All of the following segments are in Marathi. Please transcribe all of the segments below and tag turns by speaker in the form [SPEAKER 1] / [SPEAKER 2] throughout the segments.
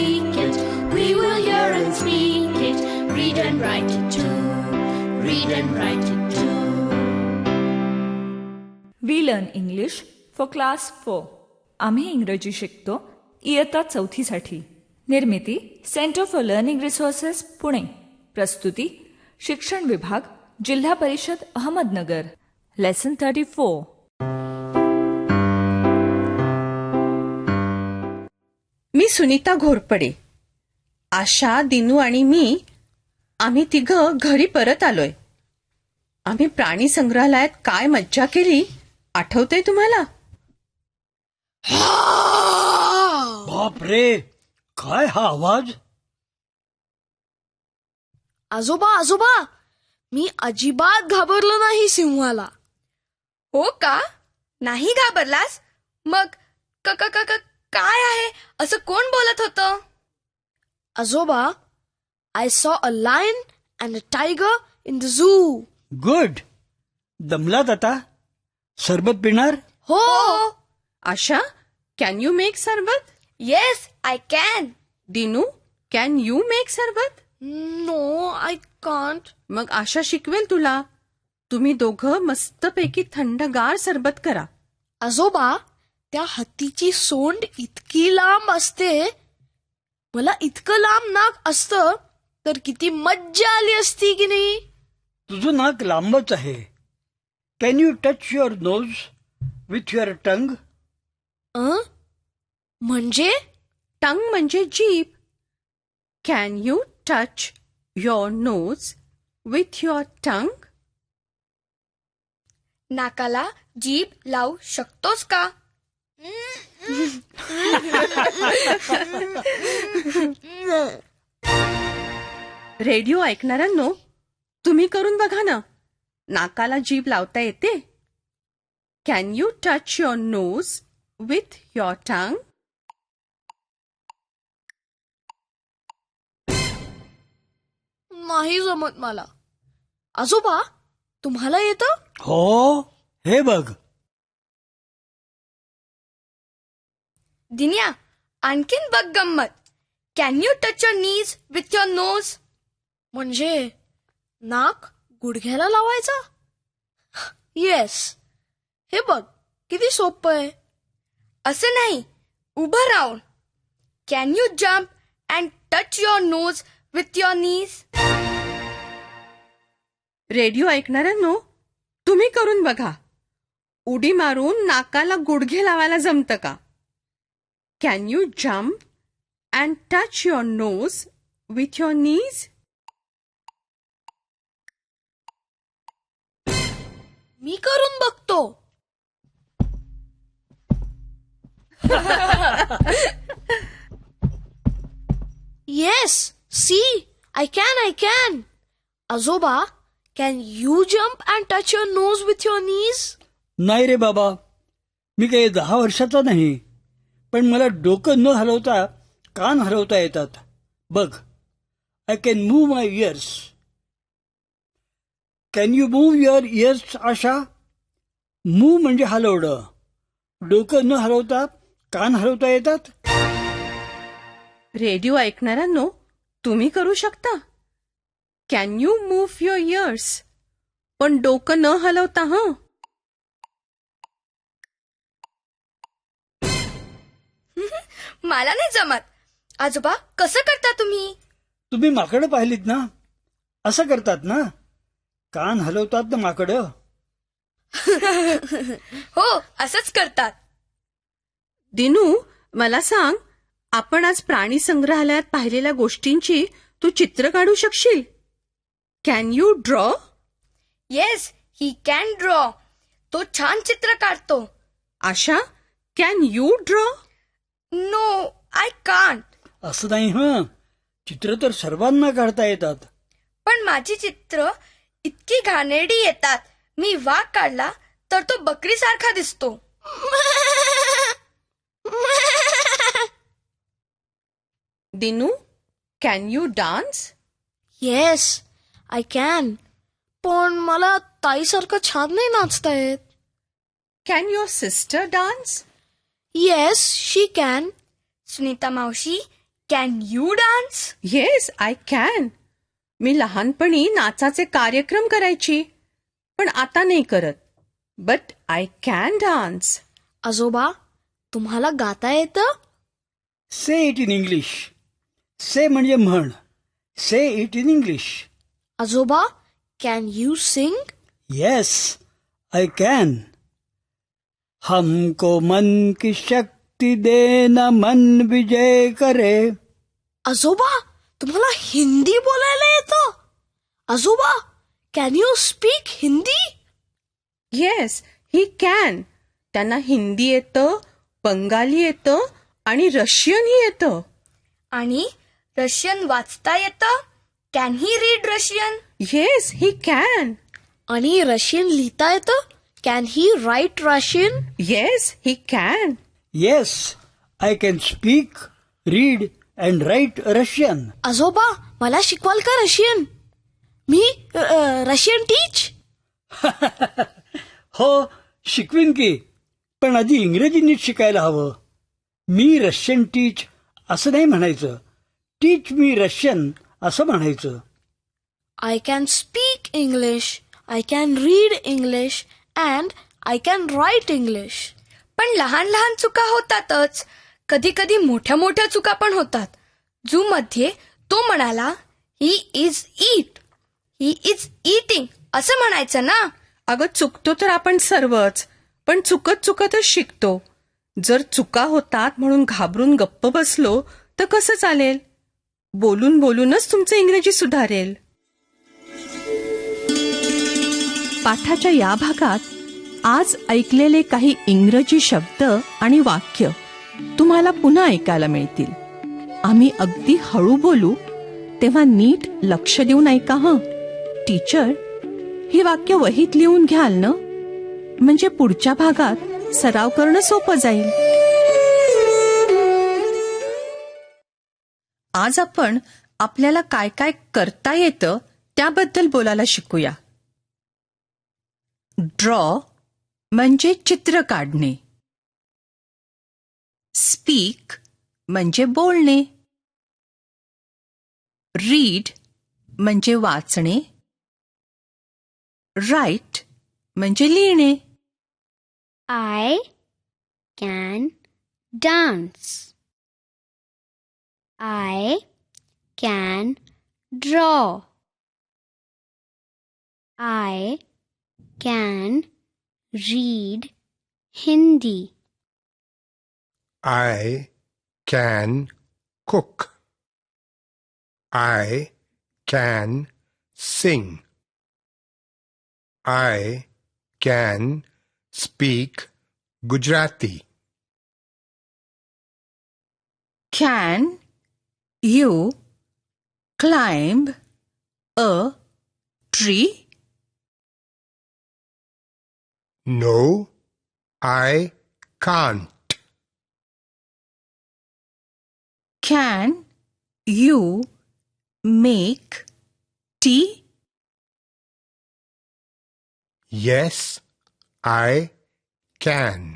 [SPEAKER 1] speak it. We will hear and speak it. Read and write it too. Read and write it too.
[SPEAKER 2] We learn English for class 4. आम्ही इंग्रजी शिकतो इयत्ता 4साठी. निर्मिती centre for learning resources Pune. प्रस्तुती शिक्षण विभाग जिल्हा परिषद अहमदनगर. लेसन 34.
[SPEAKER 3] मी सुनीता घोरपडे. आशा, दिनू आणि मी आम्ही तिघं घरी परत आलोय. आम्ही प्राणी संग्रहालयात काय मज्जा केली आठवतंय तुम्हाला?
[SPEAKER 4] बापरे, काय हा आवाज?
[SPEAKER 5] आजोबा मी अजिबात घाबरलो नाही सिंहाला.
[SPEAKER 6] हो का? नाही घाबरलास? मग काय आहे असं कोण बोलत होतं?
[SPEAKER 5] आजोबा, I saw a lion and a tiger in the zoo.
[SPEAKER 4] Good. दमलात आता? सरबत पिणार?
[SPEAKER 5] हो.
[SPEAKER 3] आशा, can you make sharbat?
[SPEAKER 6] Yes, I can.
[SPEAKER 3] दिनू, can you make sharbat?
[SPEAKER 5] No, I can't.
[SPEAKER 3] मग आशा शिकवेल तुला. तुम्ही दोघं मस्तपैकी थंडगार सरबत करा.
[SPEAKER 5] आजोबा, त्या हत्तीची सोंड इतकी लांब असते. मला इतकं लांब नाक असतं तर किती मज्जा आली असती की नाही?
[SPEAKER 4] तुझं नाक लांबच आहे. Can you touch your nose with your tongue?
[SPEAKER 5] म्हणजे?
[SPEAKER 3] टंग म्हणजे जीभ. Can you touch your nose with your tongue?
[SPEAKER 6] नाकाला जीभ लावू शकतोस का?
[SPEAKER 3] रेडिओ ऐकणाऱ्यांनो, तुम्ही करून बघा ना. नाकाला जीभ लावता येते? Can you touch your nose with your tongue?
[SPEAKER 5] नाही जमत मला. आजोबा, तुम्हाला येतं?
[SPEAKER 4] हो, हे बघ.
[SPEAKER 6] दिन्या, आणखीन बघ गंमत. Can you touch your knees with your nose?
[SPEAKER 5] म्हणजे नाक गुडघ्याला लावायचा? येस. हे बघ, किती सोपं आहे.
[SPEAKER 6] असं नाही, उभं राहून. Can you jump and touch your nose with your knees?
[SPEAKER 3] Radio ऐकणाऱ्यांनो, तुम्ही करून बघा. उडी मारून नाकाला गुडघे लावायला जमतं का? Can you jump and touch your nose with your knees?
[SPEAKER 5] मी करून बघतो. Yes, see, I can. आजोबा, can you jump and touch your nose with your knees?
[SPEAKER 4] नाही रे बाबा, मी काही 10 वर्षाचा नाही. पण मला डोकं न हलवता कान हलवता येतात. बघ, I can move my years. Can you move your ears Asha? Move म्हणजे हलवणं. डोकं न हलवता कान हलवता येतात.
[SPEAKER 3] रेडिओ ऐकणाऱ्यांनो, तुम्ही करू शकता. Can you move your ears? पण डोकं न हलवता.
[SPEAKER 6] मला नाही जमत. आजोबा, कसं करता तुम्ही?
[SPEAKER 4] तुम्ही माकडं पाहिलीत ना? असं करतात ना. कान हलवतात ना माकडं.
[SPEAKER 6] हो, असंच करतात.
[SPEAKER 3] दिनू, मला सांग, आपण आज प्राणी संग्रहालयात पाहिलेल्या गोष्टींची तू चित्र काढू शकशील? Can you draw?
[SPEAKER 6] Yes, he can draw. तो छान चित्र काढतो.
[SPEAKER 3] आशा, can you draw?
[SPEAKER 6] No, I can't.
[SPEAKER 4] असं नाही हं. चित्र तर सर्वांना काढता येतात.
[SPEAKER 6] पण माझी चित्र इतकी घाणेरडी येतात. मी वाघ काढला तर तो बकरीसारखा दिसतो.
[SPEAKER 3] दिनू, can you dance?
[SPEAKER 5] Yes, I can. पण मला ताईसारखं छान नाही नाचता येत.
[SPEAKER 3] Can your sister dance?
[SPEAKER 5] Yes, she can.
[SPEAKER 6] सुनीता मावशी, can you dance?
[SPEAKER 3] Yes, I can. मी लहानपणी नाचाचे कार्यक्रम करायची, पण आता नाही करत. But I can dance.
[SPEAKER 5] आजोबा, तुम्हाला गाता येतं?
[SPEAKER 4] Say it in English. Say म्हणजे म्हण. Say it in English.
[SPEAKER 5] आजोबा, can you sing?
[SPEAKER 4] Yes, I can. हमको मन की शक्ति देना, मन विजय करे.
[SPEAKER 5] आजोबा, तुम्हाला हिंदी बोलायला येतं? आजोबा, can you speak Hindi?
[SPEAKER 3] Yes, he can. त्यांना हिंदी येतं, बंगाली येतं आणि रशियनही येतं.
[SPEAKER 6] आणि रशियन वाचता येतं? Can he read Russian?
[SPEAKER 3] Yes, he can.
[SPEAKER 5] आणि रशियन लिहिता येतं? Can he write Russian?
[SPEAKER 3] Yes, he can.
[SPEAKER 4] Yes, I can speak, read and write Russian.
[SPEAKER 5] आजोबा, मला शिकवाल का रशियन? मी रशियन टीच?
[SPEAKER 4] हो, शिकवीन की. पण आधी इंग्रजी नीट शिकायला हवं. मी रशियन टीच असं नाही म्हणायचं. टीच मी रशियन असं म्हणायचं.
[SPEAKER 5] I can speak English, I can read English and I can write English.
[SPEAKER 6] पण लहान लहान चुका होतातच. कधी कधी मोठ्या मोठ्या चुका पण होतात. झू मध्ये तो म्हणाला, he is eat, he is eating असं म्हणायचं ना.
[SPEAKER 3] अगं, चुकतो तर आपण सर्वच, पण चुकत चुकतच शिकतो. जर चुका होतात म्हणून घाबरून गप्प बसलो तर कसं चालेल? बोलून बोलूनच तुमचं इंग्रजी सुधारेल. पाठाच्या या भागात आज ऐकलेले काही इंग्रजी शब्द आणि वाक्य तुम्हाला पुन्हा ऐकायला मिळतील. आम्ही अगदी हळू बोलू, तेव्हा नीट लक्ष देऊन ऐका हं. टीचर, ही वाक्य वहीत लिहून घ्याल ना? म्हणजे पुढच्या भागात सराव करणं सोपं जाईल. आज आपण आपल्याला काय काय करता येतं त्याबद्दल बोलायला शिकूया. ड्रॉ म्हणजे चित्र काढणे. स्पीक म्हणजे बोलणे. रीड म्हणजे वाचणे. राईट म्हणजे लिहिणे.
[SPEAKER 1] I can dance. I can draw. I can read Hindi.
[SPEAKER 7] I can cook. I can sing. I can speak Gujarati.
[SPEAKER 3] Can you climb a tree?
[SPEAKER 7] No, I can't.
[SPEAKER 3] Can you make tea?
[SPEAKER 7] Yes, I can.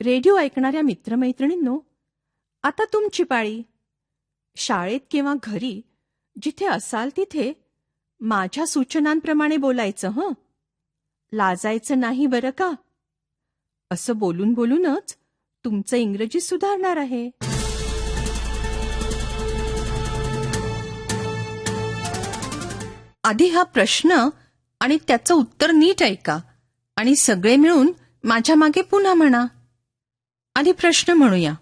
[SPEAKER 3] Radio ऐकणाऱ्या मित्रमैत्रिणींनो, आता तुमची पाळी. शाळेत किंवा घरी जिथे असाल तिथे माझ्या सूचनांप्रमाणे बोलायचं हं. लाजायचं नाही बरं का. असं बोलून बोलूनच तुमचं इंग्रजी सुधारणार आहे. आधी हा प्रश्न आणि त्याचं उत्तर नीट ऐका आणि सगळे मिळून माझ्या मागे पुन्हा म्हणा. आधी प्रश्न म्हणूया.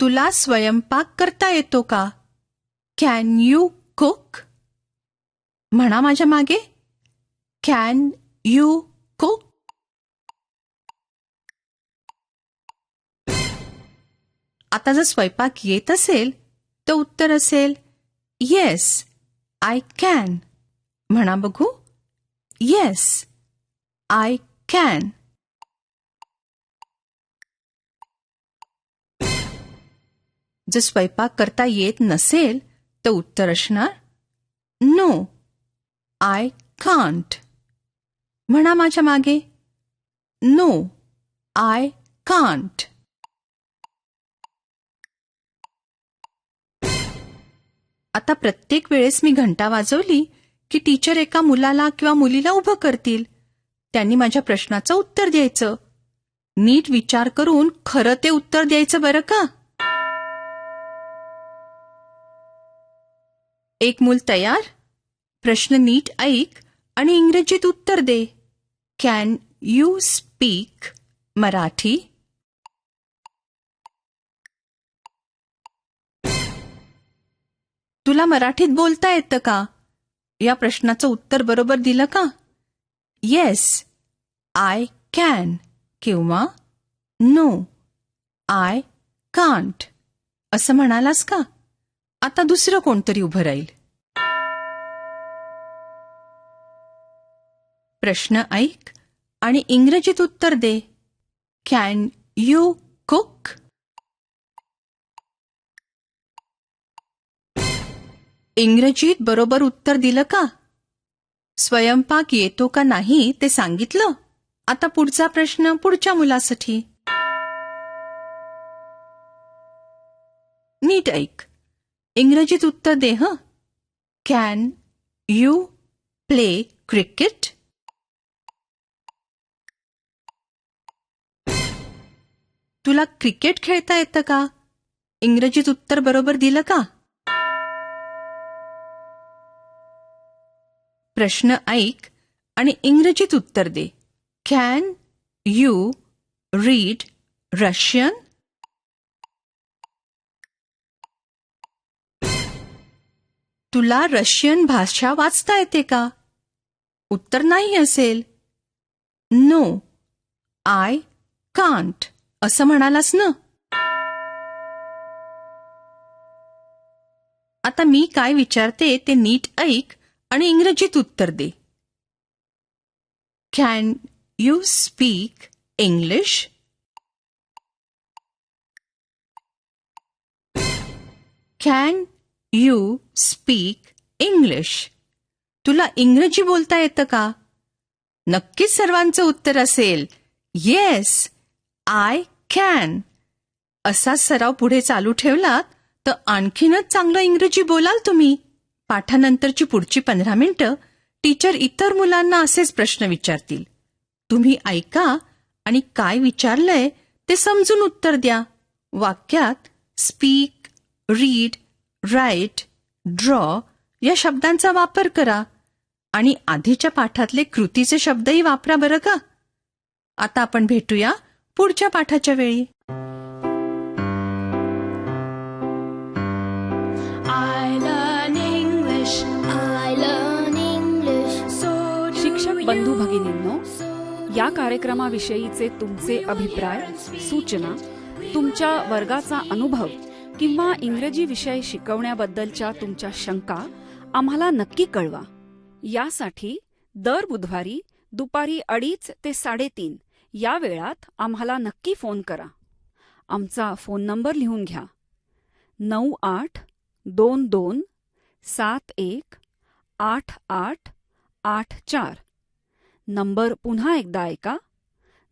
[SPEAKER 3] तुला स्वयंपाक करता येतो का? Can you cook? म्हणा माझ्या मागे. Can you cook? आता जर स्वयंपाक येत असेल तर उत्तर असेल येस, आय कॅन. म्हणा बघू. Yes, I can. जर स्वयंपाक करता येत नसेल तर उत्तर असणार नो, आय कांट. म्हणा माझ्या मागे. No I can't. आता प्रत्येक वेळेस मी घंटा वाजवली की टीचर एका मुलाला किंवा मुलीला उभं करतील. त्यांनी माझ्या प्रश्नाचं उत्तर द्यायचं. नीट विचार करून खरं ते उत्तर द्यायचं बरं का. एक मूल तयार? प्रश्न नीट ऐक आणि इंग्रजीत उत्तर दे. Can you speak Marathi? तुला मराठीत बोलता येतं का? या प्रश्नाचं उत्तर बरोबर दिलं का? येस आय कॅन किंवा नो आय कांट असं म्हणालास का? आता दुसरं कोणतरी उभं राहील. प्रश्न ऐक आणि इंग्रजीत उत्तर दे. Can you cook? इंग्रजीत बरोबर उत्तर दिलं का? स्वयंपाक येतो का नाही ते सांगितलं. आता पुढचा प्रश्न पुढच्या मुलासाठी. नीट ऐक. इंग्रजीत उत्तर दे हं. Can you play cricket? तुला क्रिकेट खेळता येतं का? इंग्रजीत उत्तर बरोबर दिलं का? प्रश्न ऐक आणि इंग्रजीत उत्तर दे. Can you read Russian? तुला रशियन भाषा वाचता येते का? उत्तर नाही असेल. नो आय कांट असं म्हणालास ना. आता मी काय विचारते ते नीट ऐक आणि इंग्रजीत उत्तर दे. Can you speak English? Can you speak English? तुला इंग्रजी बोलता येतं का? नक्कीच सर्वांचं उत्तर असेल येस आय कॅन. असा सराव पुढे चालू ठेवलात तर आणखीनच चांगलं इंग्रजी बोलाल तुम्ही. पाठानंतरची पुढची 15 मिनिटं टीचर इतर मुलांना असेच प्रश्न विचारतील. तुम्ही ऐका आणि काय विचारलंय ते समजून उत्तर द्या. वाक्यात स्पीक, रीड, राईट, ड्रॉ या शब्दांचा वापर करा आणि आधीच्या पाठातले कृतीचे शब्दही वापरा बरं का. आता आपण भेटूया पुढच्या पाठाच्या वेळी.
[SPEAKER 1] I learn English. I learn English. So do
[SPEAKER 8] शिक्षक
[SPEAKER 1] you.
[SPEAKER 8] बंधू भगिनींनो, या कार्यक्रमाविषयीचे तुमचे अभिप्राय, सूचना, तुमच्या वर्गाचा अनुभव किंवा इंग्रजी विषय शिकवण्याबद्दलच्या तुमच्या शंका आम्हाला नक्की कळवा. यासाठी दर बुधवारी दुपारी 2:30 ते 3:30 या वेळात आम्हाला नक्की फोन करा. आमचा फोन नंबर लिहून घ्या. 9822718884. नंबर पुन्हा एकदा ऐका.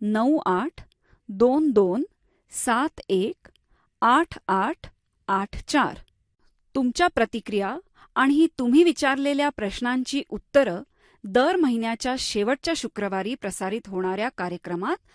[SPEAKER 8] 9822718884. तुमच्या प्रतिक्रिया आणि तुम्ही विचारलेल्या प्रश्नांची उत्तरं दर महिन्याच्या शेवटच्या शुक्रवारी प्रसारित होणाऱ्या कार्यक्रमात